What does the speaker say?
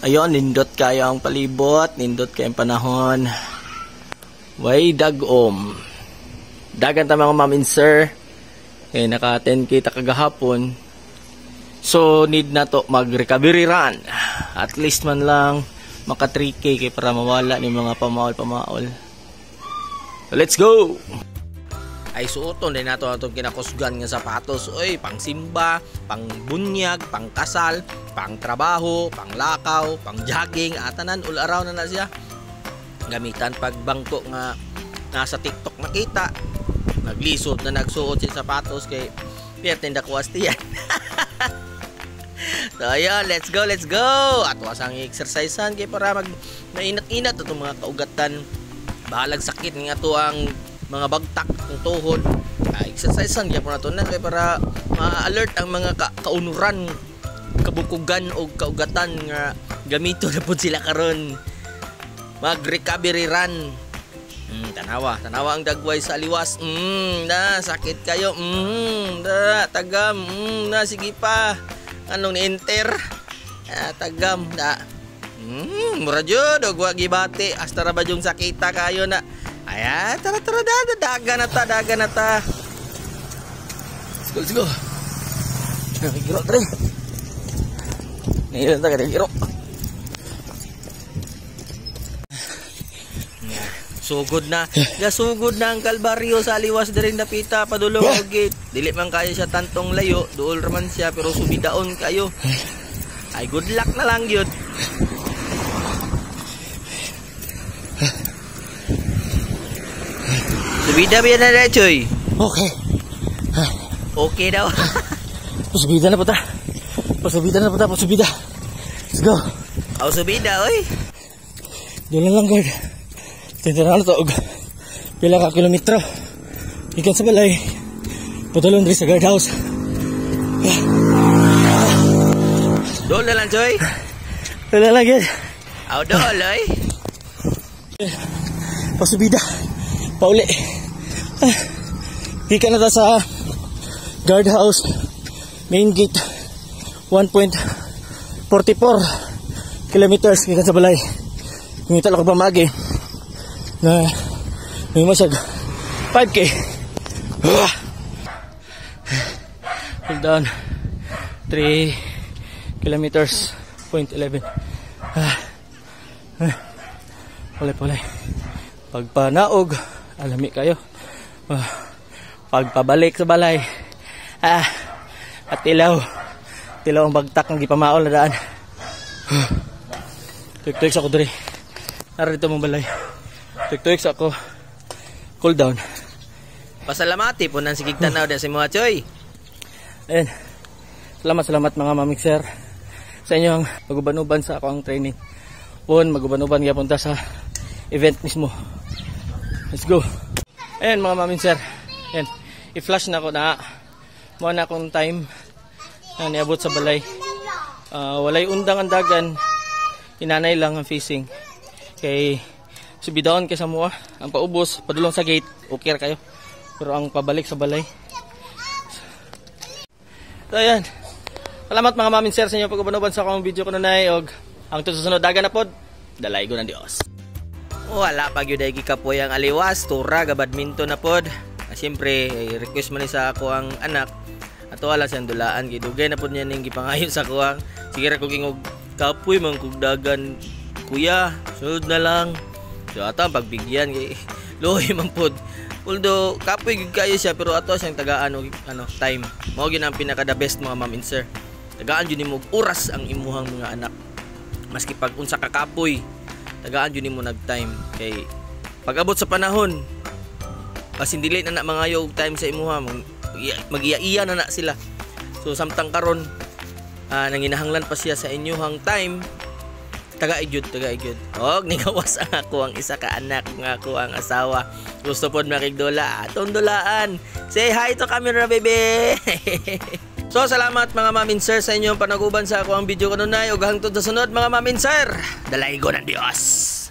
Ayun, nindot kayo ang palibot, nindot kayo ang panahon. Way dagom. Dagan ta mga ma'am and sir. Eh, naka 10k ta kagahapon. So, need na to mag-recovery run. At least man lang maka 3k kay para mawala ni mga pamaol-pamaol. So, let's go! Ay suoton din nato atong kinakusgan nga sapatos. Oy, pang simba, pang bunyag, pang kasal, pang trabaho, pang lakaw, pang jogging, atanan all around na siya. Gamitan pag bangko nga nasa TikTok makita. Naglisod na nagsuot siya sapatos kay pierten da kuwastiyan. So ayan, let's go, let's go. At wasang exercisean kay para mag mainat-inat atong mga kaugatan. Bahalag sakit nga to ang mga bagtak ng tuhod. Exercisean gyapon nato na kay para ma-alert ang mga kaunuran, kabukugan o kaugatan nga gamito na pud sila karon. Mag-recovery run. Tanawa ang dagway sa aliwas. Na sakit kayo. Da tagam. Na sige pa. Anong ni-enter? Tagam da. Mura jud og wa gibati hasta ra ba jung sakita kayo na. Ayan, tara dagan na ta. Let's go. Giro tre. Ngayon ta kada giro. Sugod na. Gasugod na ang kalbaryo sa aliwas diring dapita padulong og gate. Dili man kayo siya tantong layo, duol raman siya pero subidaon kayo. Ay good luck na lang gyud. Subida ba na Rechoy? Okay. Okay daw. Pasubida na po ta. Pasubida. Let's go. Aw subida oy. Doon lang guard. Tinira na to og pila ka kilometro. Ikan sa balay. Patulong rin sa guardhouse. Doon na lang Choy. Doon lang yun. Aw doon oy. Pasubida. Pauli. Ikan na ta sa guardhouse. Main gate. 1.44 kilometers ikan sa balay. Ngita lang ko pamagi. Na may masag 5k. Hold down 3 kilometers 0.11. Pulay pagpanaog alami kayo. Pagpabalik sa balay at tilaw ang bagtak ng gipamaol na daan. Tuik-tuik sa ako diri narito mong balay. Tuik-tuik sa ako cool down. Pasalamati po nang sigig tanaw da si mga Choy. Ayan. Salamat mga mamixer sa inyong maguban-uban sa ako ang training. Maguban-uban kaya punta sa event mismo. Let's go. Ayan mga mamixer. Ayan. I-flash na ako na muna akong time na niabot sa balay. Walay undang ang dagan. Inanay lang ang facing. Kay subidaon kay sa mua. Ang paubos, padulong sa gate. Okay kayo. Pero ang pabalik sa balay. So ayan. Salamat mga mamin sir sa inyo pag-uban-uban sa akong video ko nanay og ang susunod dagan na pod dalay ko ng Dios. Wala pa gyud ay gikapoy ang aliwas, tura ga badminton na pod. Siyempre request man ni sa ako ang anak ato wala siyang dulaan kay dugay na pod niya ning gipangayo sa ako ang sige ra ko gingog kapoy man kog dagan kuya, sunod na lang. So ato ang pagbigyan kay loy man pod. Although kapoy gid kayo siya pero ato siyang tagaan og time. Mao gyud ang pinaka the best mga ma'am and sir. Tagaan jud nimo oras ang imuhang mga anak. Maski pag unsa ka kapoy, tagaan jud nimo nag-time kay pag abot sa panahon kasi dili na mangayo og time sa imuha, mag-iya-iya na sila. So samtang karon nanginahanglan pa siya sa inyuhang time. Taga-igyud. Og nigawas ang ako ang isa ka anak nga ako ang asawa. Gusto pod makigdula, atong dulaan. Say hi to camera baby. So salamat mga mamin sir sa inyong panaguban sa ako ang video kanunay ug hangtod sa sunod mga mamin sir. Dalay ko ng Dios.